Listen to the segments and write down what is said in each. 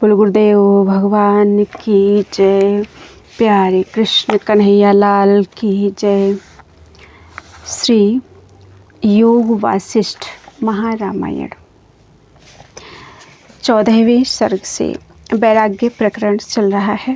बोल गुरुदेव भगवान की जय। प्यारे कृष्ण कन्हैया लाल की जय। श्री योग वासिष्ठ महारामायण 14वें सर्ग से वैराग्य प्रकरण चल रहा है।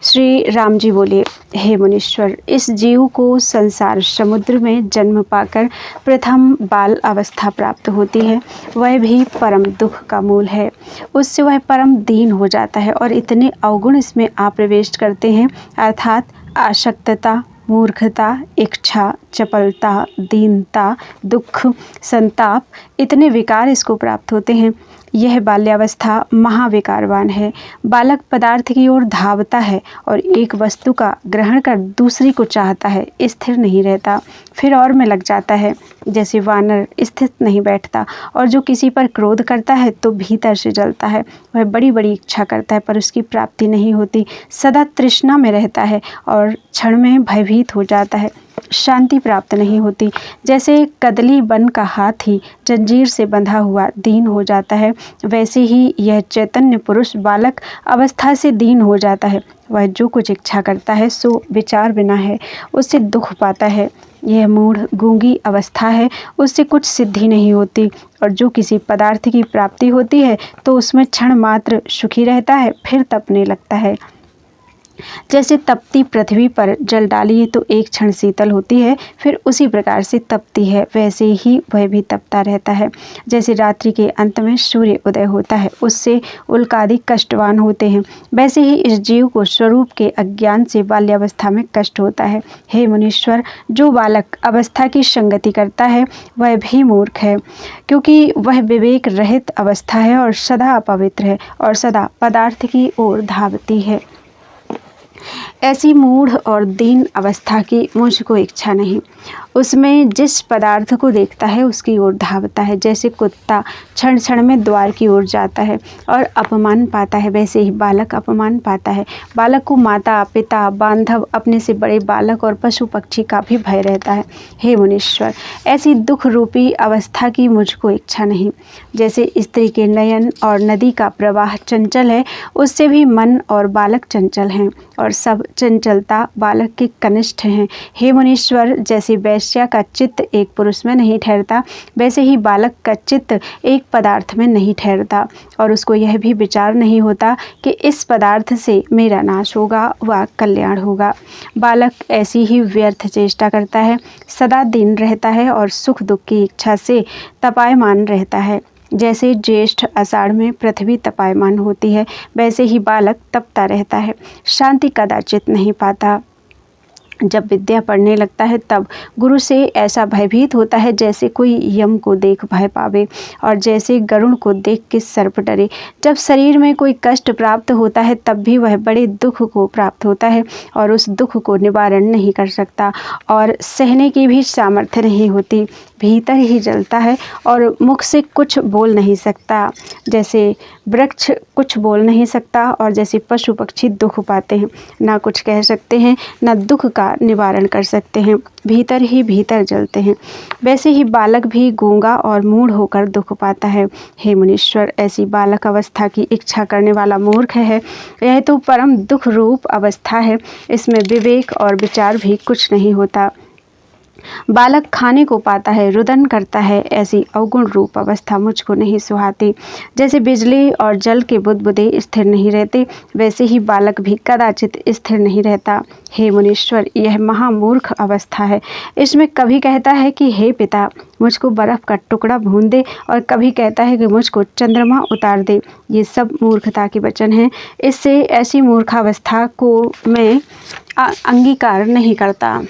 श्री राम जी बोले, हे मुनीश्वर, इस जीव को संसार समुद्र में जन्म पाकर प्रथम बाल अवस्था प्राप्त होती है। वह भी परम दुख का मूल है। उससे वह परम दीन हो जाता है और इतने अवगुण इसमें आप्रवेश करते हैं, अर्थात आसक्तता, मूर्खता, इच्छा, चपलता, दीनता, दुख, संताप, इतने विकार इसको प्राप्त होते हैं। यह बाल्यावस्था महाविकारवान है। बालक पदार्थ की ओर धावता है और एक वस्तु का ग्रहण कर दूसरी को चाहता है, स्थिर नहीं रहता, फिर और में लग जाता है। जैसे वानर स्थित नहीं बैठता और जो किसी पर क्रोध करता है तो भीतर से जलता है। वह बड़ी बड़ी इच्छा करता है पर उसकी प्राप्ति नहीं होती, सदा तृष्णा में रहता है और क्षण में भयभीत हो जाता है, शांति प्राप्त नहीं होती। जैसे कदली वन का हाथी जंजीर से बंधा हुआ दीन हो जाता है, वैसे ही यह चैतन्य पुरुष बालक अवस्था से दीन हो जाता है। वह जो कुछ इच्छा करता है सो विचार बिना है, उससे दुख पाता है। यह मूढ़ गूंगी अवस्था है, उससे कुछ सिद्धि नहीं होती और जो किसी पदार्थ की प्राप्ति होती है तो उसमें क्षण मात्र सुखी रहता है, फिर तपने लगता है। जैसे तपती पृथ्वी पर जल डालिए तो एक क्षण शीतल होती है, फिर उसी प्रकार से तपती है, वैसे ही वह भी तपता रहता है। जैसे रात्रि के अंत में सूर्य उदय होता है, उससे उल्कादि कष्टवान होते हैं, वैसे ही इस जीव को स्वरूप के अज्ञान से बाल्यावस्था में कष्ट होता है। हे मुनीश्वर, जो बालक अवस्था की संगति करता है वह भी मूर्ख है, क्योंकि वह विवेक रहित अवस्था है और सदा अपवित्र है और सदा पदार्थ की ओर धावती है। ऐसी मूढ़ और दीन अवस्था की मुझको इच्छा नहीं। उसमें जिस पदार्थ को देखता है उसकी ओर धावता है। जैसे कुत्ता क्षण क्षण में द्वार की ओर जाता है और अपमान पाता है, वैसे ही बालक अपमान पाता है। बालक को माता, पिता, बांधव, अपने से बड़े बालक और पशु पक्षी का भी भय रहता है। हे मुनीश्वर, ऐसी दुख रूपी अवस्था की मुझको इच्छा नहीं। जैसे स्त्री के नयन और नदी का प्रवाह चंचल है, उससे भी मन और बालक चंचल हैं और सब चंचलता बालक के कनिष्ठ हैं। हे मुनीश्वर, जैसे वैश्या का चित्त एक पुरुष में नहीं ठहरता, वैसे ही बालक का चित्त एक पदार्थ में नहीं ठहरता और उसको यह भी विचार नहीं होता कि इस पदार्थ से मेरा नाश होगा व कल्याण होगा। बालक ऐसी ही व्यर्थ चेष्टा करता है, सदा दीन रहता है और सुख दुख की इच्छा से तपायमान रहता है। जैसे ज्येष्ठ आषाढ़ में पृथ्वी तपायमान होती है, वैसे ही बालक तपता रहता है, शांति कदाचित नहीं पाता। जब विद्या पढ़ने लगता है तब गुरु से ऐसा भयभीत होता है जैसे कोई यम को देख भय पावे और जैसे गरुड़ को देख के सर्प डरे। जब शरीर में कोई कष्ट प्राप्त होता है तब भी वह बड़े दुख को प्राप्त होता है और उस दुख को निवारण नहीं कर सकता और सहने की भी सामर्थ्य नहीं होती, भीतर ही जलता है और मुख से कुछ बोल नहीं सकता। जैसे वृक्ष कुछ बोल नहीं सकता और जैसे पशु पक्षी दुख पाते हैं, ना कुछ कह सकते हैं ना दुख का निवारण कर सकते हैं, भीतर ही भीतर जलते हैं, वैसे ही बालक भी गूंगा और मूढ़ होकर दुख पाता है। हे मुनीश्वर, ऐसी बालक अवस्था की इच्छा करने वाला मूर्ख है। यह तो परम दुख रूप अवस्था है, इसमें विवेक और विचार भी कुछ नहीं होता। बालक खाने को पाता है, रुदन करता है, ऐसी अवगुण रूप अवस्था मुझको नहीं सुहाती। जैसे बिजली और जल के बुदबुदे स्थिर नहीं रहते, वैसे ही बालक भी कदाचित स्थिर नहीं रहता। हे मुनीश्वर, यह महामूर्ख अवस्था है। इसमें कभी कहता है कि हे पिता, मुझको बर्फ का टुकड़ा भून दे और कभी कहता है कि मुझको चंद्रमा उतार दे। ये सब मूर्खता के वचन हैं। इससे ऐसी मूर्खावस्था को मैं अंगीकार नहीं करता।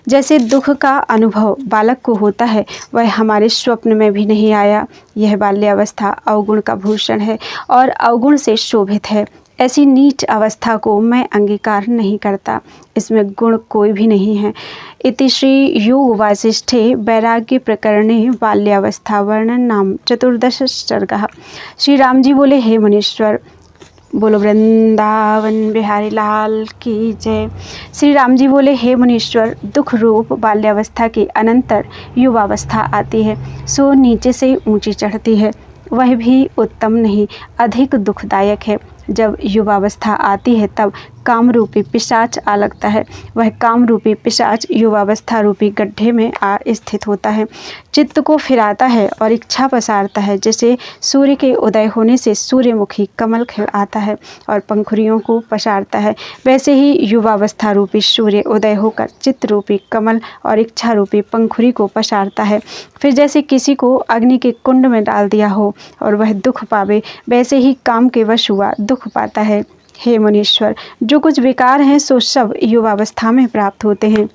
जैसे दुख का अनुभव बालक को होता है वह हमारे स्वप्न में भी नहीं आया। यह बाल्यावस्था अवगुण का भूषण है और अवगुण से शोभित है। ऐसी नीच अवस्था को मैं अंगीकार नहीं करता, इसमें गुण कोई भी नहीं है। इति श्री योग वासिष्ठे वैराग्य प्रकरणे बाल्यावस्था वर्णन नाम 14 सर्गः। श्री राम जी बोले, हे मुनीश्वर, बोलो वृंदावन बिहारी लाल की जय। श्री राम जी बोले, हे मुनीश्वर, दुख रूप बाल्यावस्था के अनंतर युवावस्था आती है, सो नीचे से ऊंची चढ़ती है। वह भी उत्तम नहीं, अधिक दुखदायक है। जब युवावस्था आती है तब काम रूपी पिशाच आ लगता है। वह काम रूपी पिशाच युवावस्था रूपी गड्ढे में आ स्थित होता है, चित्त को फिराता है और इच्छा पसारता है। जैसे सूर्य के उदय होने से सूर्यमुखी कमल खिल आता है और पंखुड़ियों को पसारता है, वैसे ही युवावस्था रूपी सूर्य उदय होकर चित्त रूपी कमल और इच्छा रूपी पंखुड़ी को पसारता है। फिर जैसे किसी को अग्नि के कुंड में डाल दिया हो और वह दुख पावे, वैसे ही काम के वश हुआ दुख पाता है। हे मुनीश्वर, जो कुछ विकार हैं सो सब युवावस्था में प्राप्त होते हैं।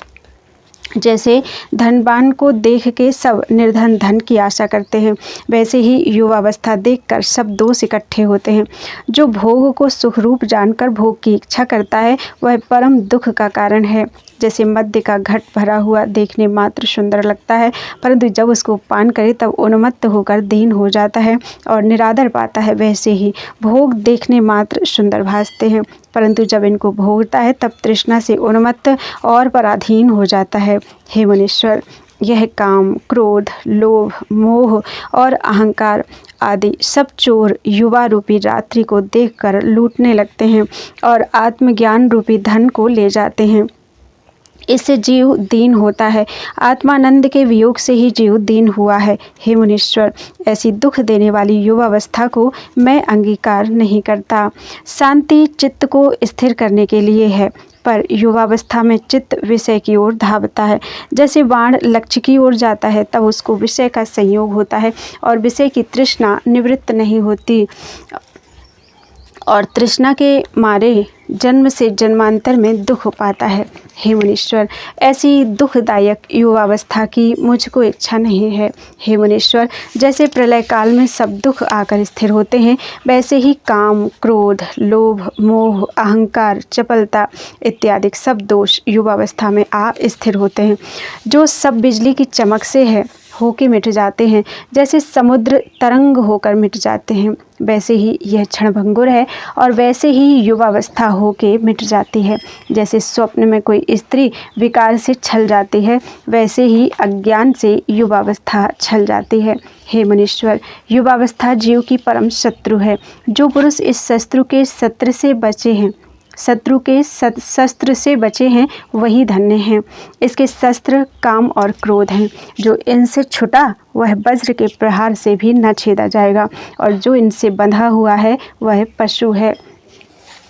जैसे धनवान को देख के सब निर्धन धन की आशा करते हैं, वैसे ही युवावस्था देखकर सब दोष इकट्ठे होते हैं। जो भोग को सुखरूप जानकर भोग की इच्छा करता है वह परम दुख का कारण है। जैसे मद्य का घट भरा हुआ देखने मात्र सुंदर लगता है, परंतु जब उसको पान करे तब उन्मत्त होकर दीन हो जाता है और निरादर पाता है, वैसे ही भोग देखने मात्र सुंदर भासते हैं, परंतु जब इनको भोगता है तब तृष्णा से उन्मत्त और पराधीन हो जाता है। हे मुनीश्वर, यह काम, क्रोध, लोभ, मोह और अहंकार आदि सब चोर युवा रूपी रात्रि को देखकर लूटने लगते हैं और आत्मज्ञान रूपी धन को ले जाते हैं। इससे जीव दीन होता है। आत्मानंद के वियोग से ही जीव दीन हुआ है। हे मुनीश्वर, ऐसी दुख देने वाली युवावस्था को मैं अंगीकार नहीं करता। शांति चित्त को स्थिर करने के लिए है, पर युवावस्था में चित्त विषय की ओर धावता है। जैसे बाण लक्ष्य की ओर जाता है तब उसको विषय का संयोग होता है और विषय की तृष्णा निवृत्त नहीं होती और तृष्णा के मारे जन्म से जन्मांतर में दुख पाता है। हे मुनीश्वर, ऐसी दुखदायक युवावस्था की मुझको इच्छा नहीं है। हे मुनीश्वर, जैसे प्रलय काल में सब दुख आकर स्थिर होते हैं, वैसे ही काम, क्रोध, लोभ, मोह, अहंकार, चपलता इत्यादि सब दोष युवावस्था में आ स्थिर होते हैं, जो सब बिजली की चमक से है होके मिट जाते हैं। जैसे समुद्र तरंग होकर मिट जाते हैं, वैसे ही यह क्षणभंगुर है और वैसे ही युवावस्था होके मिट जाती है। जैसे स्वप्न में कोई स्त्री विकार से छल जाती है, वैसे ही अज्ञान से युवावस्था छल जाती है। हे मुनीश्वर, युवावस्था जीव की परम शत्रु है। जो पुरुष इस शत्रु के शस्त्र से बचे हैं वही धन्य हैं। इसके शस्त्र काम और क्रोध हैं। जो इनसे छुटा वह वज्र के प्रहार से भी न छेदा जाएगा और जो इनसे बंधा हुआ है वह पशु है।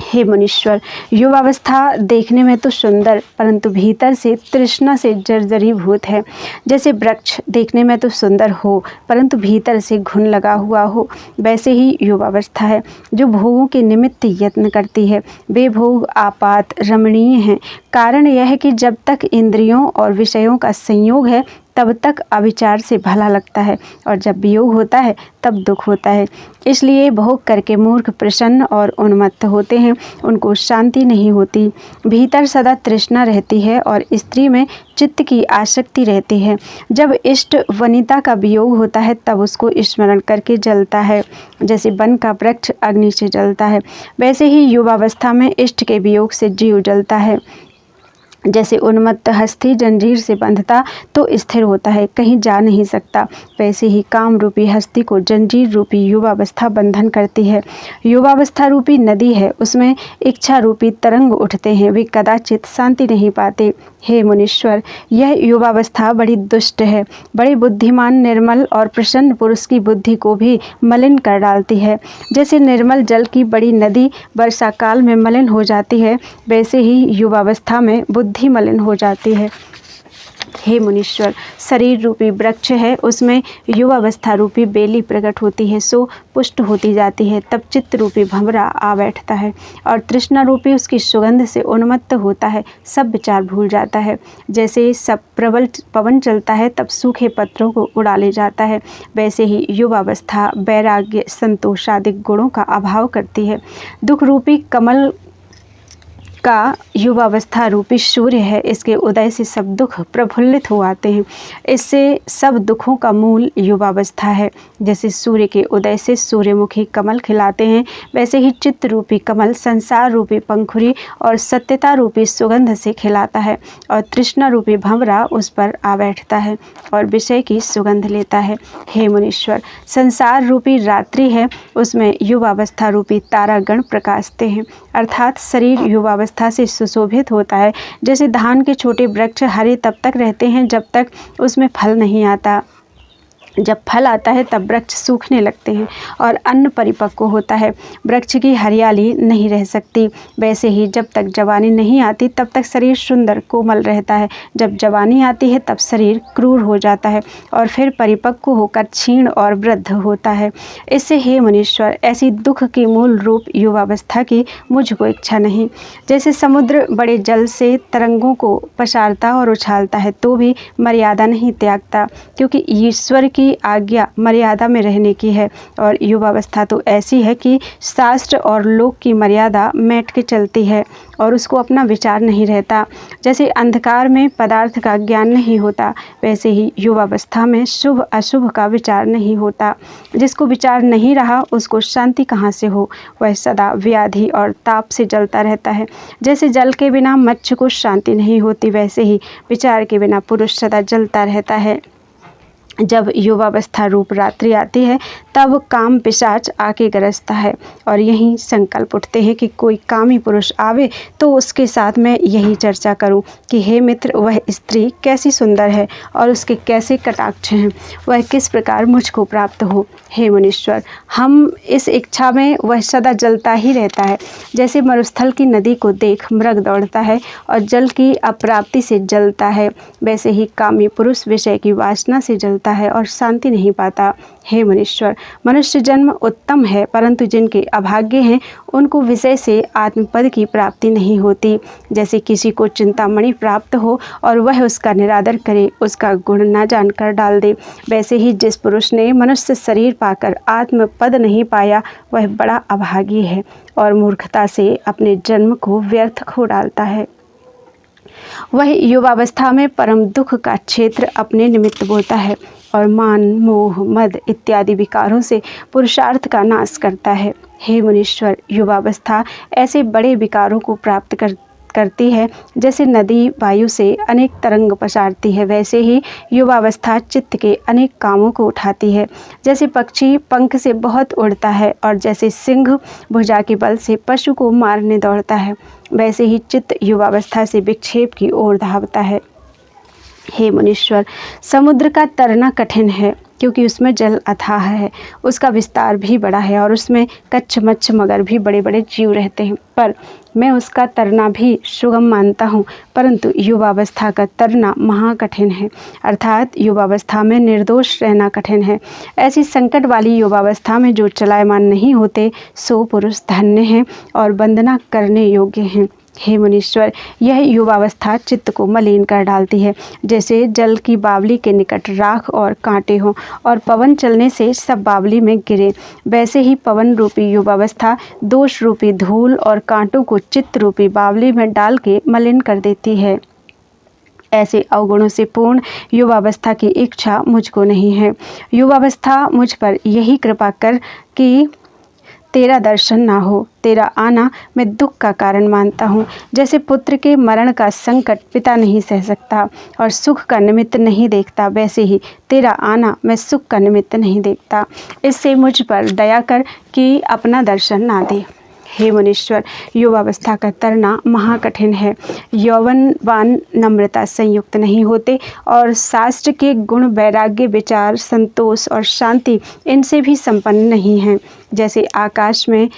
हे मुनीश्वर, युवावस्था देखने में तो सुंदर परंतु भीतर से तृष्णा से जर्जरीभूत है। जैसे वृक्ष देखने में तो सुंदर हो परंतु भीतर से घुन लगा हुआ हो, वैसे ही युवावस्था है। जो भोगों के निमित्त यत्न करती है वे भोग आपात रमणीय हैं। कारण यह है कि जब तक इंद्रियों और विषयों का संयोग है तब तक अविचार से भला लगता है और जब वियोग होता है तब दुख होता है। इसलिए भोग करके मूर्ख प्रसन्न और उन्मत्त होते हैं, उनको शांति नहीं होती। भीतर सदा तृष्णा रहती है और स्त्री में चित्त की आसक्ति रहती है। जब इष्ट वनिता का वियोग होता है तब उसको स्मरण करके जलता है। जैसे वन का वृक्ष अग्नि से जलता है, वैसे ही युवावस्था में इष्ट के वियोग से जीव जलता है। जैसे उन्मत्त हस्ती जंजीर से बंधता तो स्थिर होता है, कहीं जा नहीं सकता, वैसे ही काम रूपी हस्ती को जंजीर रूपी युवावस्था बंधन करती है। युवावस्था रूपी नदी है, उसमें इच्छा रूपी तरंग उठते हैं, वे कदाचित शांति नहीं पाते। हे मुनीश्वर, यह युवावस्था बड़ी दुष्ट है। बड़े बुद्धिमान निर्मल और प्रसन्न पुरुष की बुद्धि को भी मलिन कर डालती है। जैसे निर्मल जल की बड़ी नदी वर्षा काल में मलिन हो जाती है, वैसे ही युवावस्था में बुद्धि मलिन हो जाती है। हे मुनीश्वर, शरीर रूपी वृक्ष है, उसमें युवावस्था रूपी बेली प्रकट होती है, सो पुष्ट होती जाती है। तब चित्त रूपी भंवरा आ बैठता है और तृष्णा रूपी उसकी सुगंध से उन्मत्त होता है, सब विचार भूल जाता है। जैसे सब प्रबल पवन चलता है तब सूखे पत्रों को उड़ा ले जाता है, वैसे ही युवावस्था वैराग्य संतोष आदि गुणों का अभाव करती है। दुख रूपी कमल का युवावस्था रूपी सूर्य है, इसके उदय से सब दुख प्रफुल्लित हो आते हैं। इससे सब दुखों का मूल युवावस्था है। जैसे सूर्य के उदय से सूर्यमुखी कमल खिलाते हैं, वैसे ही चित्त रूपी कमल संसार रूपी पंखुड़ी और सत्यता रूपी सुगंध से खिलाता है और तृष्णा रूपी भंवरा उस पर आ बैठता है और विषय की सुगंध लेता है। हे मुनीश्वर, संसार रूपी रात्रि है, उसमें युवावस्था रूपी तारागण प्रकाशते हैं, अर्थात शरीर युवावस्था से सुशोभित होता है। जैसे धान के छोटे वृक्ष हरे तब तक रहते हैं जब तक उसमें फल नहीं आता, जब फल आता है तब वृक्ष सूखने लगते हैं और अन्न परिपक्व होता है, वृक्ष की हरियाली नहीं रह सकती। वैसे ही जब तक जवानी नहीं आती तब तक शरीर सुंदर कोमल रहता है, जब जवानी आती है तब शरीर क्रूर हो जाता है और फिर परिपक्व होकर क्षीण और वृद्ध होता है। इससे हे मुनीश्वर, ऐसी दुख की मूल रूप युवावस्था की मुझको इच्छा नहीं। जैसे समुद्र बड़े जल से तरंगों को पसारता और उछालता है तो भी मर्यादा नहीं त्यागता, क्योंकि ईश्वर की आज्ञा मर्यादा में रहने की है। और युवावस्था तो ऐसी है कि शास्त्र और लोक की मर्यादा मेट के चलती है और उसको अपना विचार नहीं रहता। जैसे अंधकार में पदार्थ का ज्ञान नहीं होता, वैसे ही युवावस्था में शुभ अशुभ का विचार नहीं होता। जिसको विचार नहीं रहा उसको शांति कहाँ से हो, वह सदा व्याधि और ताप से जलता रहता है। जैसे जल के बिना मत्स्य को शांति नहीं होती, वैसे ही विचार के बिना पुरुष सदा जलता रहता है। जब युवावस्था रूप रात्रि आती है तब काम पिशाच आके गरजता है और यही संकल्प उठते हैं कि कोई कामी पुरुष आवे तो उसके साथ मैं यही चर्चा करूं कि हे मित्र, वह स्त्री कैसी सुंदर है और उसके कैसे कटाक्ष हैं, वह किस प्रकार मुझको प्राप्त हो। हे मुनीश्वर, हम इस इच्छा में वह सदा जलता ही रहता है। जैसे मरुस्थल की नदी को देख मृग दौड़ता है और जल की अप्राप्ति से जलता है, वैसे ही कामी पुरुष विषय की वासना से जलता है और शांति नहीं पाता। हे मुनीश्वर, मनुष्य जन्म उत्तम है, परंतु जिनके अभाग्य हैं उनको विषय से आत्मपद की प्राप्ति नहीं होती। जैसे किसी को चिंतामणि प्राप्त हो और वह उसका निरादर करे, उसका गुण ना जानकर डाल दे, वैसे ही जिस पुरुष ने मनुष्य शरीर पाकर आत्मपद नहीं पाया वह बड़ा अभागी है और मूर्खता से अपने जन्म को व्यर्थ खो डालता है। वह युवावस्था में परम दुख का क्षेत्र अपने निमित्त बोता है और मान, मोह, मद इत्यादि विकारों से पुरुषार्थ का नाश करता है। हे मुनीश्वर, युवावस्था ऐसे बड़े विकारों को प्राप्त करती है जैसे नदी वायु से अनेक तरंग पसारती है, वैसे ही युवावस्था चित्त के अनेक कामों को उठाती है। जैसे पक्षी पंख से बहुत उड़ता है और जैसे सिंह भुजा के बल से पशु को मारने दौड़ता है, वैसे ही चित्त युवावस्था से विक्षेप की ओर धावता है। हे मुनीश्वर, समुद्र का तरना कठिन है क्योंकि उसमें जल अथाह है, उसका विस्तार भी बड़ा है और उसमें कच्छ मच्छ मगर भी बड़े बड़े जीव रहते हैं, पर मैं उसका तरना भी सुगम मानता हूँ। परंतु युवावस्था का तरना महाकठिन है, अर्थात युवावस्था में निर्दोष रहना कठिन है। ऐसी संकट वाली युवावस्था में जो चलायमान नहीं होते सो पुरुष धन्य हैं और वंदना करने योग्य हैं। हे मुनीश्वर, यह युवावस्था चित्त को मलिन कर डालती है। जैसे जल की बावली के निकट राख और कांटे हों और पवन चलने से सब बावली में गिरे, वैसे ही पवन रूपी युवावस्था दोष रूपी धूल और कांटों को चित्त रूपी बावली में डाल के मलिन कर देती है। ऐसे अवगुणों से पूर्ण युवावस्था की इच्छा मुझको नहीं है। युवावस्था मुझ पर यही कृपा कर कि तेरा दर्शन ना हो, तेरा आना मैं दुख का कारण मानता हूँ। जैसे पुत्र के मरण का संकट पिता नहीं सह सकता और सुख का निमित्त नहीं देखता, वैसे ही तेरा आना मैं सुख का निमित्त नहीं देखता। इससे मुझ पर दया कर कि अपना दर्शन ना दे। हे मुनीश्वर, युवावस्था का तरना महाकठिन है। यौवनवान नम्रता संयुक्त नहीं होते और शास्त्र के गुण, वैराग्य, विचार, संतोष और शांति इनसे भी संपन्न नहीं हैं। जैसे आकाश में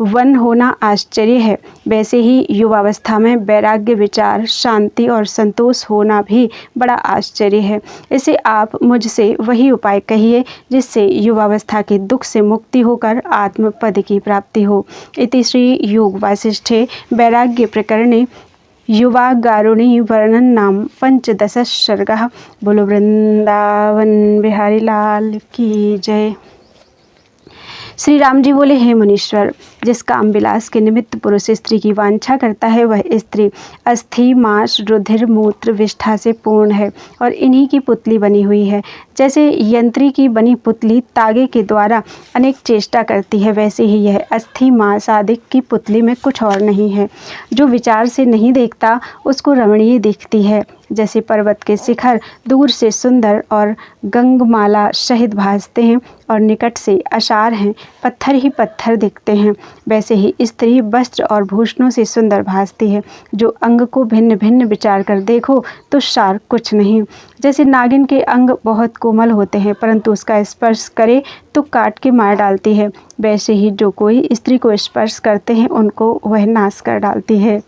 वन होना आश्चर्य है, वैसे ही युवावस्था में वैराग्य, विचार, शांति और संतोष होना भी बड़ा आश्चर्य है। इसे आप मुझसे वही उपाय कहिए जिससे युवावस्था के दुख से मुक्ति होकर आत्मपद की प्राप्ति हो। इति श्री योग वासिष्ठे वैराग्य प्रकरणे युवागारुणी वर्णन नाम 15 सर्गः। बोलो वृंदावन बिहारी लाल की जय। श्री राम जी बोले, हे मुनीश्वर, जिस काम विलास के निमित्त पुरुष स्त्री की वांछा करता है वह स्त्री अस्थि, मांस, रुधिर, मूत्र, विष्ठा से पूर्ण है और इन्हीं की पुतली बनी हुई है। जैसे यंत्री की बनी पुतली तागे के द्वारा अनेक चेष्टा करती है, वैसे ही यह अस्थि, मांस आदि की पुतली में कुछ और नहीं है। जो विचार से नहीं देखता उसको रमणीय दिखती है। जैसे पर्वत के शिखर दूर से सुंदर और गंगमाला सहित भासते हैं और निकट से असार हैं, पत्थर ही पत्थर दिखते हैं, वैसे ही स्त्री वस्त्र और भूषणों से सुंदर भासती है। जो अंग को भिन्न भिन्न विचार कर देखो तो सार कुछ नहीं। जैसे नागिन के अंग बहुत कोमल होते हैं परंतु उसका स्पर्श करे तो काट के मार डालती है, वैसे ही जो कोई स्त्री को स्पर्श करते हैं उनको वह नाश कर डालती है।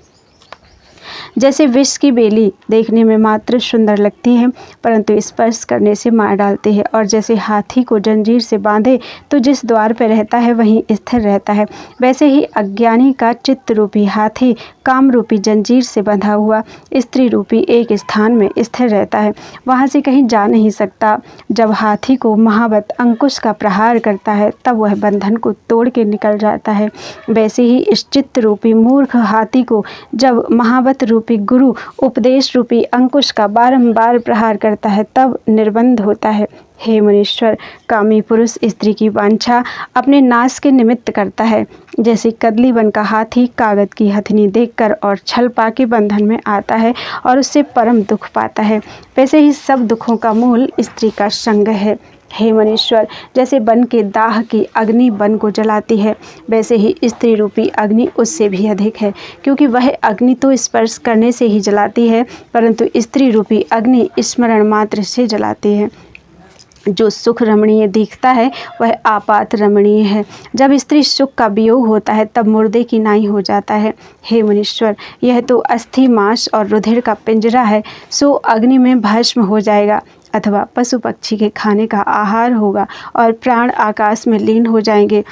जैसे विष की बेली देखने में मात्र सुंदर लगती है परंतु स्पर्श करने से मार डालती है, और जैसे हाथी को जंजीर से बांधे तो जिस द्वार पर रहता है वहीं स्थिर रहता है, वैसे ही अज्ञानी का चित्त रूपी हाथी काम रूपी जंजीर से बंधा हुआ स्त्री रूपी एक स्थान में स्थिर रहता है, वहाँ से कहीं जा नहीं सकता। जब हाथी को महावत अंकुश का प्रहार करता है तब वह बंधन को तोड़ के निकल जाता है, वैसे ही इस चित्त रूपी मूर्ख हाथी को जब महावत रूपी गुरु उपदेश रूपी अंकुश का बारंबार प्रहार करता है तब निर्बंध होता है। हे मुनीश्वर, कामी पुरुष स्त्री की वांछा अपने नाश के निमित्त करता है। जैसे कदली वन का हाथी कागज की हथनी देखकर और छल पाके बंधन में आता है और उससे परम दुख पाता है, वैसे ही सब दुखों का मूल स्त्री का संग है। हे मनीश्वर, जैसे वन के दाह की अग्नि वन को जलाती है वैसे ही स्त्री रूपी अग्नि उससे भी अधिक है, क्योंकि वह अग्नि तो स्पर्श करने से ही जलाती है परंतु स्त्री रूपी अग्नि स्मरण मात्र से जलाती है। जो सुख रमणीय दिखता है वह आपात रमणीय है। जब स्त्री सुख का वियोग होता है तब मुर्दे की नाई हो जाता है। हे मुनीश्वर, यह तो अस्थि, मांस और रुधिर का पिंजरा है, सो अग्नि में भस्म हो जाएगा अथवा पशु पक्षी के खाने का आहार होगा और प्राण आकाश में लीन हो जाएंगे।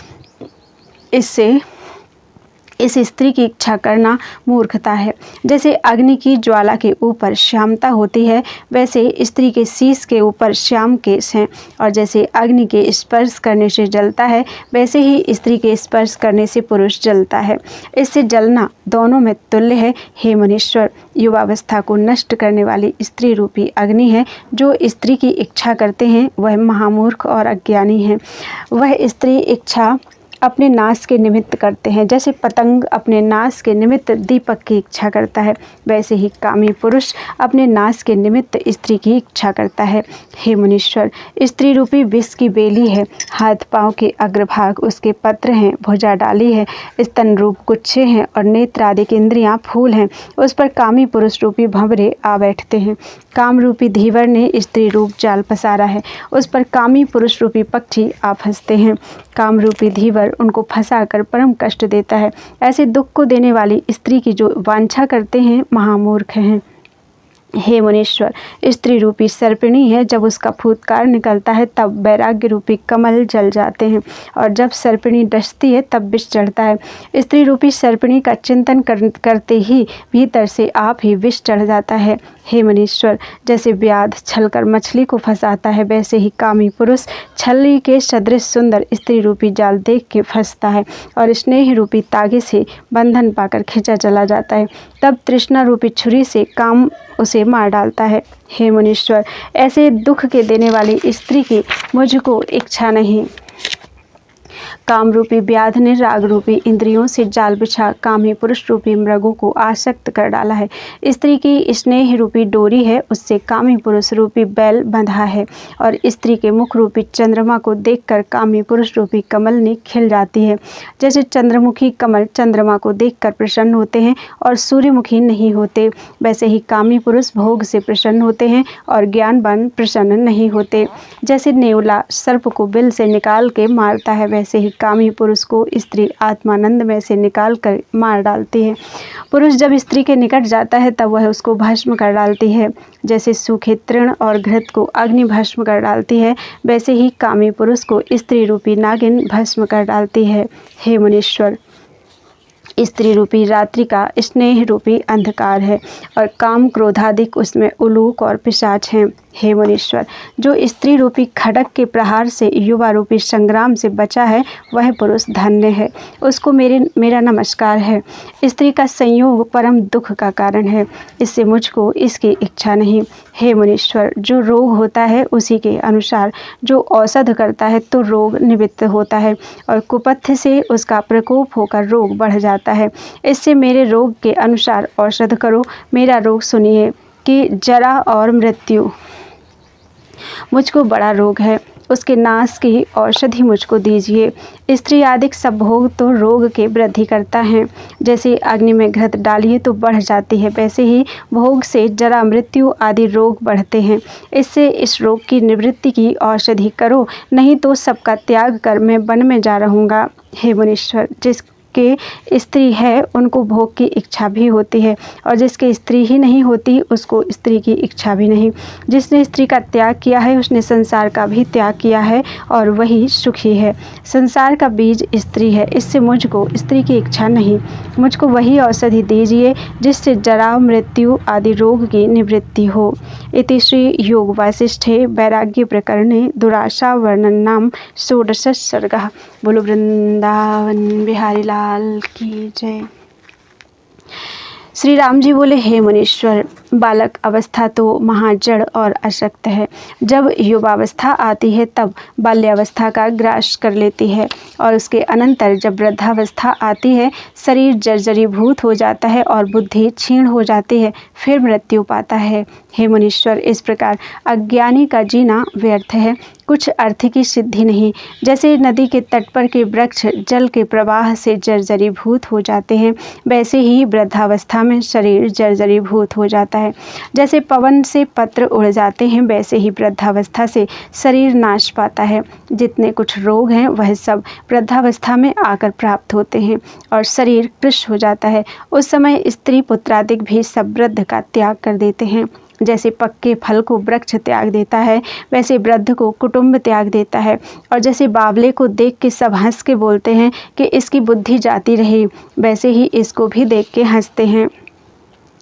इससे इस स्त्री की इच्छा करना मूर्खता है। जैसे अग्नि की ज्वाला के ऊपर श्यामता होती है वैसे स्त्री के शीश के ऊपर श्याम केश हैं, और जैसे अग्नि के स्पर्श करने से जलता है वैसे ही स्त्री के स्पर्श करने से पुरुष जलता है। इससे जलना दोनों में तुल्य है। हे मनीश्वर, युवावस्था को नष्ट करने वाली स्त्री रूपी अग्नि है। जो स्त्री की इच्छा करते हैं वह महामूर्ख और अज्ञानी हैं। वह स्त्री इच्छा अपने नाश के निमित्त करते हैं। जैसे पतंग अपने नाश के निमित्त दीपक की इच्छा करता है वैसे ही कामी पुरुष अपने नाश के निमित्त स्त्री की इच्छा करता है। हे मुनीश्वर, स्त्री रूपी विष की बेली है, हाथ पांव के अग्रभाग उसके पत्र हैं, भुजा डाली है, स्तन रूप गुच्छे हैं और नेत्र आदि की इंद्रियां फूल हैं। उस पर कामी पुरुष रूपी भंवरे आ बैठते हैं। काम रूपी धीवर ने स्त्री रूप जाल पसारा है, उस पर कामी पुरुष रूपी पक्षी आ फंसते हैं। काम रूपी धीवर उनको फंसाकर परम कष्ट देता है। ऐसे दुख को देने वाली स्त्री की जो वांछा करते हैं महामूर्ख हैं। हे मुनीश्वर, स्त्री रूपी सर्पिणी है, जब उसका फूत्कार निकलता है तब वैराग्य रूपी कमल जल जाते हैं और जब सर्पिणी डसती है तब विष चढ़ता है। स्त्री रूपी सर्पिणी का चिंतन करते ही भीतर से आप ही विष चढ़ जाता है। हे मुनीश्वर, जैसे व्याध छलकर मछली को फंसाता है वैसे ही कामी पुरुष छल्ली के सदृश सुंदर स्त्री रूपी जाल देख के फंसता है और स्नेह रूपी तागे से बंधन पाकर खींचा चला जाता है। तब तृष्णा रूपी छुरी से काम उसे मार डालता है। हे मुनीश्वर, ऐसे दुख के देने वाली स्त्री की मुझको इच्छा नहीं। काम रूपी व्याध ने राग रूपी इंद्रियों से जाल बिछा कामी पुरुष रूपी मृगों को आसक्त कर डाला है। स्त्री की स्नेह रूपी डोरी है, उससे कामी पुरुष रूपी बैल बंधा है और स्त्री के मुख रूपी चंद्रमा को देखकर कामी पुरुष रूपी कमल ने खिल जाती है। जैसे चंद्रमुखी कमल चंद्रमा को देखकर प्रसन्न होते हैं और सूर्यमुखी नहीं होते, वैसे ही कामी पुरुष भोग से प्रसन्न होते हैं और ज्ञानवान प्रसन्न नहीं होते। जैसे नेवला सर्प को बिल से निकाल के मारता है वैसे ही कामी पुरुष को स्त्री आत्मानंद में से निकाल कर मार डालती है। पुरुष जब स्त्री के निकट जाता है तब वह उसको भस्म कर डालती है। जैसे सूखे तृण और घृत को अग्नि भस्म कर डालती है वैसे ही कामी पुरुष को स्त्री रूपी नागिन भस्म कर डालती है। हे मुनीश्वर, स्त्री रूपी रात्रि का स्नेह रूपी अंधकार है और काम क्रोधादिक उसमें उलूक और पिशाच हैं। हे मुनीश्वर, जो स्त्री रूपी खड्ग के प्रहार से युवा रूपी संग्राम से बचा है वह पुरुष धन्य है, उसको मेरा नमस्कार है। स्त्री का संयोग परम दुख का कारण है, इससे मुझको इसकी इच्छा नहीं। हे मुनीश्वर, जो रोग होता है उसी के अनुसार जो औषध करता है तो रोग निवृत्त होता है और कुपथ्य से उसका प्रकोप होकर रोग बढ़ जाता है। इससे मेरे रोग के अनुसार औषध करो। मेरा रोग सुनिए कि जरा और मृत्यु मुझको बड़ा रोग है, उसके नाश की औषधि मुझको दीजिए। स्त्री आदि सब भोग तो रोग के वृद्धि करता है। जैसे अग्नि में घृत डालिए तो बढ़ जाती है, वैसे ही भोग से जरा मृत्यु आदि रोग बढ़ते हैं। इससे इस रोग की निवृत्ति की औषधि करो, नहीं तो सबका त्याग कर मैं वन में जा रहूँगा। हे मुनीश्वर, जिसके स्त्री है उनको भोग की इच्छा भी होती है और जिसके स्त्री ही नहीं होती उसको स्त्री की इच्छा भी नहीं। जिसने स्त्री का त्याग किया है उसने संसार का भी त्याग किया है और वही सुखी है। संसार का बीज स्त्री है, इससे मुझको स्त्री की इच्छा नहीं। मुझको वही औषधि दीजिए जिससे जरा मृत्यु आदि रोग की निवृत्ति हो। इति श्री योग वासिष्ठे वैराग्य प्रकरणे दुराशा वर्णन नाम षोडश सर्गः। बोलो वृंदावन बिहारी लाल की जय। श्री राम जी बोले, हे मुनीश्वर, बालक अवस्था तो महाजड़ और अशक्त है। जब युवावस्था आती है तब बाल्यावस्था का ग्रास कर लेती है और उसके अनंतर जब वृद्धावस्था आती है शरीर जर्जरीभूत हो जाता है और बुद्धि क्षीण हो जाती है, फिर मृत्यु पाता है। हे मुनीश्वर, इस प्रकार अज्ञानी का जीना व्यर्थ है, कुछ अर्थ की सिद्धि नहीं। जैसे नदी के तट पर के वृक्ष जल के प्रवाह से जर्जरीभूत हो जाते हैं, वैसे ही वृद्धावस्था में शरीर जर्जरीभूत हो जाता है। जैसे पवन से पत्र उड़ जाते हैं, वैसे ही वृद्धावस्था से शरीर नाश पाता है। जितने कुछ रोग हैं वह सब वृद्धावस्था में आकर प्राप्त होते हैं और शरीर कृश हो जाता है। उस समय स्त्री पुत्रादिक भी सब वृद्ध का त्याग कर देते हैं। जैसे पक्के फल को वृक्ष त्याग देता है, वैसे वृद्ध को कुटुंब त्याग देता है। और जैसे बावले को देख के सब हंस के बोलते हैं कि इसकी बुद्धि जाती रही, वैसे ही इसको भी देख के हंसते हैं।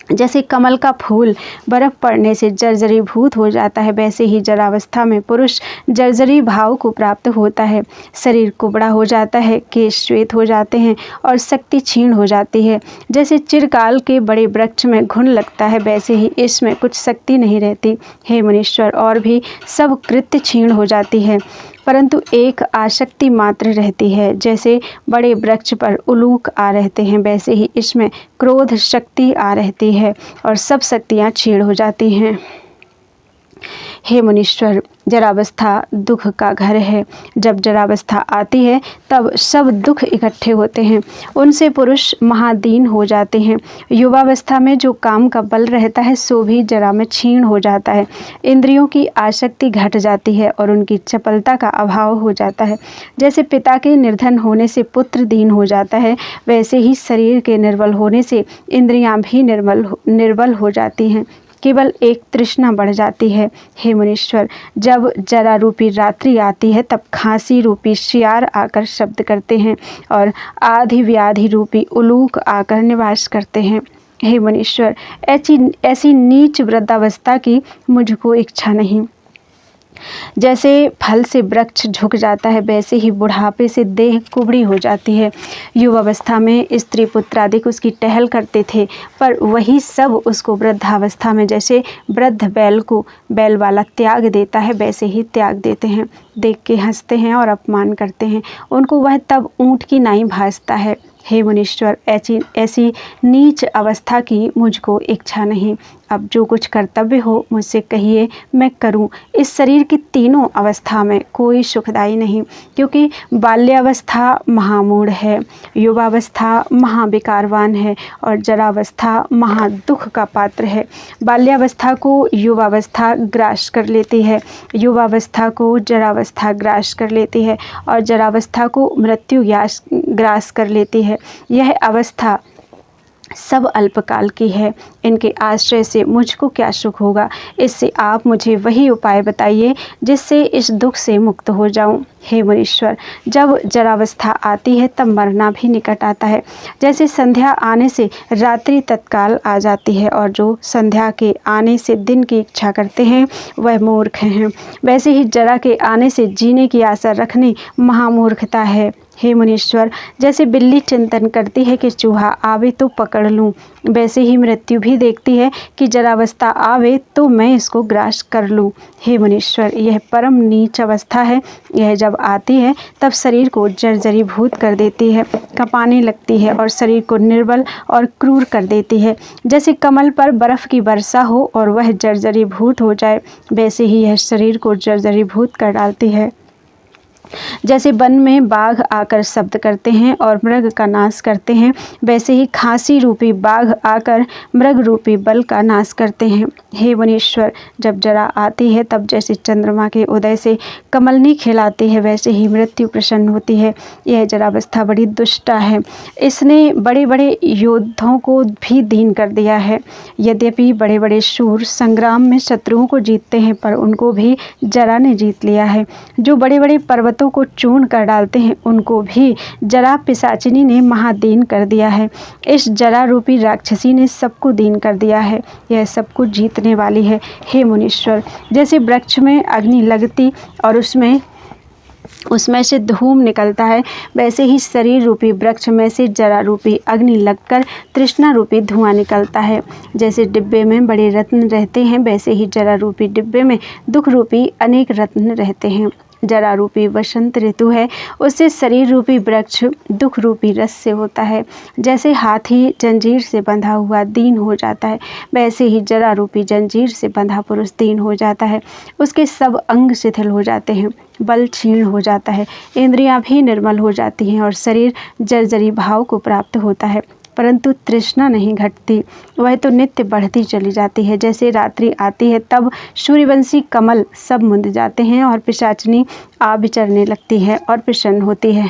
जैसे कमल का फूल बर्फ पड़ने से जर्जरीभूत हो जाता है, वैसे ही जरावस्था में पुरुष जर्जरी भाव को प्राप्त होता है। शरीर कुबड़ा हो जाता है, केश श्वेत हो जाते हैं और शक्ति क्षीण हो जाती है। जैसे चिरकाल के बड़े वृक्ष में घुन लगता है, वैसे ही इसमें कुछ शक्ति नहीं रहती। हे मुनीश्वर, और भी सब कृत्य क्षीण हो जाती है, परंतु एक आसक्ति मात्र रहती है। जैसे बड़े वृक्ष पर उलूक आ रहते हैं, वैसे ही इसमें क्रोध शक्ति आ रहती है और सब शक्तियाँ क्षीण हो जाती हैं। हे मुनीश्वर, जरावस्था दुख का घर है। जब जरावस्था आती है तब सब दुख इकट्ठे होते हैं, उनसे पुरुष महादीन हो जाते हैं। युवावस्था में जो काम का बल रहता है सो भी जरा में क्षीण हो जाता है। इंद्रियों की आसक्ति घट जाती है और उनकी चपलता का अभाव हो जाता है। जैसे पिता के निर्धन होने से पुत्र दीन हो जाता है, वैसे ही शरीर के निर्बल होने से इंद्रियां भी निर्बल हो जाती हैं। केवल एक तृष्णा बढ़ जाती है। हे मुनीश्वर, जब जरा रूपी रात्रि आती है तब खांसी रूपी शियार आकर शब्द करते हैं और आधि व्याधि रूपी उलूक आकर निवास करते हैं। हे मुनीश्वर, ऐसी नीच वृद्धावस्था की मुझको इच्छा नहीं। जैसे फल से वृक्ष झुक जाता है, वैसे ही बुढ़ापे से देह कुबड़ी हो जाती है। युवावस्था में स्त्री पुत्रादिक उसकी टहल करते थे, पर वही सब उसको वृद्धावस्था में जैसे वृद्ध बैल को बैल वाला त्याग देता है, वैसे ही त्याग देते हैं। देख के हंसते हैं और अपमान करते हैं, उनको वह तब ऊँट की नाई भासता है। हे मुनीश्वर, ऐसी नीच अवस्था की मुझको इच्छा नहीं। अब जो कुछ कर्तव्य हो मुझसे कहिए, मैं करूं। इस शरीर की तीनों अवस्था में कोई सुखदायी नहीं, क्योंकि बाल्यावस्था महामूढ़ है, युवावस्था महाविकारवान है और जरावस्था महादुख का पात्र है। बाल्यावस्था को युवावस्था ग्रास कर लेती है, युवावस्था को जरावस्था ग्रास कर लेती है और जरावस्था को मृत्यु ग्रास कर लेती है। यह अवस्था सब अल्पकाल की है, इनके आश्रय से मुझको क्या सुख होगा। इससे आप मुझे वही उपाय बताइए जिससे इस दुख से मुक्त हो जाऊं। हे मुनीश्वर, जब जरावस्था आती है तब मरना भी निकट आता है। जैसे संध्या आने से रात्रि तत्काल आ जाती है और जो संध्या के आने से दिन की इच्छा करते हैं वह मूर्ख हैं, वैसे ही जरा के आने से जीने की आशा रखनी महामूर्खता है। हे मुनीश्वर, जैसे बिल्ली चिंतन करती है कि चूहा आवे तो पकड़ लूं, वैसे ही मृत्यु भी देखती है कि जरावस्था आवे तो मैं इसको ग्रास कर लूं। हे मुनीश्वर, यह परम नीच अवस्था है। यह जब आती है तब शरीर को जर्जरीभूत कर देती है, कँपाने लगती है और शरीर को निर्बल और क्रूर कर देती है। जैसे कमल पर बर्फ़ की वर्षा हो और वह जर्जरीभूत हो जाए, वैसे ही यह शरीर को जर्जरीभूत कर डालती है। जैसे वन में बाघ आकर शब्द करते हैं और मृग का नाश करते हैं, वैसे ही खांसी रूपी बाघ आकर मृग रूपी बल का नाश करते हैं। हे मुनीश्वर, जब जरा आती है तब जैसे चंद्रमा के उदय से कमलनी खिलाती है, वैसे ही मृत्यु प्रसन्न होती है। यह जरावस्था बड़ी दुष्टा है, इसने बड़े बड़े योद्धाओं को भी दीन कर दिया है। यद्यपि बड़े बड़े शूर संग्राम में शत्रुओं को जीतते हैं, पर उनको भी जरा ने जीत लिया है। जो बड़े बड़े पर्वतों को चूर्ण कर डालते हैं, उनको भी जरा पिशाचिनी ने महादीन कर दिया है। इस जरा रूपी राक्षसी ने सबको दीन कर दिया है, यह सबको जीतने वाली है। हे मुनीश्वर, जैसे वृक्ष में अग्नि लगती और उसमें से धूम निकलता है, वैसे ही शरीर रूपी वृक्ष में से जरा रूपी अग्नि लगकर तृष्णा रूपी धुआं निकलता है। जैसे डिब्बे में बड़े रत्न रहते हैं, वैसे ही जरा रूपी डिब्बे में दुख रूपी अनेक रत्न रहते हैं। जरा रूपी वसंत ऋतु है, उससे शरीर रूपी वृक्ष दुख रूपी रस से होता है। जैसे हाथी जंजीर से बंधा हुआ दीन हो जाता है, वैसे ही जरा रूपी जंजीर से बंधा पुरुष दीन हो जाता है। उसके सब अंग शिथिल हो जाते हैं, बल क्षीण हो जाता है, इंद्रियां भी निर्मल हो जाती हैं और शरीर जर्जरी भाव को प्राप्त होता है। परंतु तृष्णा नहीं घटती, वह तो नित्य बढ़ती चली जाती है। जैसे रात्रि आती है तब सूर्यवंशी कमल सब मुंद जाते हैं और पिशाचिनी आ विचरने लगती है और प्रसन्न होती है।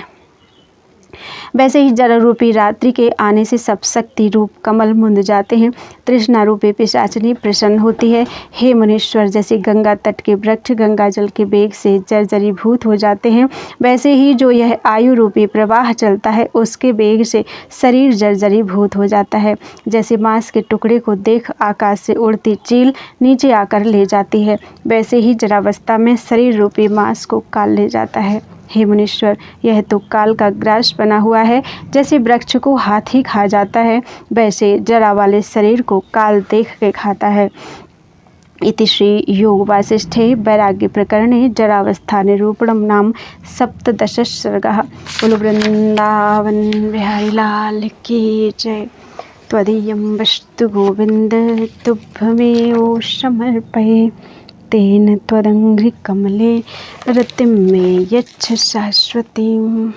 वैसे ही जरा रूपी रात्रि के आने से सब शक्ति रूप कमल मुंद जाते हैं, तृष्णा रूपी पिशाचिनी प्रसन्न होती है। हे मुनीश्वर, जैसे गंगा तट के वृक्ष गंगा जल के वेग से जर्जरीभूत हो जाते हैं, वैसे ही जो यह आयु रूपी प्रवाह चलता है उसके वेग से शरीर जर्जरीभूत हो जाता है। जैसे मांस के टुकड़े को देख आकाश से उड़ती चील नीचे आकर ले जाती है, वैसे ही जरावस्था में शरीर रूपी मांस को काल ले जाता है। हे मुनीश्वर, यह तो काल का ग्रास बना हुआ है। जैसे वृक्ष को हाथी खा जाता है, वैसे जरा वाले शरीर को काल देख के खाता है। इति श्री योग वासिष्ठे वैराग्य प्रकरणे जरावस्था निरूपणम नाम सप्तदश सर्गः। बोलो वृंदावन बिहारी लाल की जय। त्वदीयं वस्तु गोविंद तुभ्यमेव समर्पये, तेन त्वदङ्घ्रिकमले रतिं मे यच्छ शाश्वतीम्।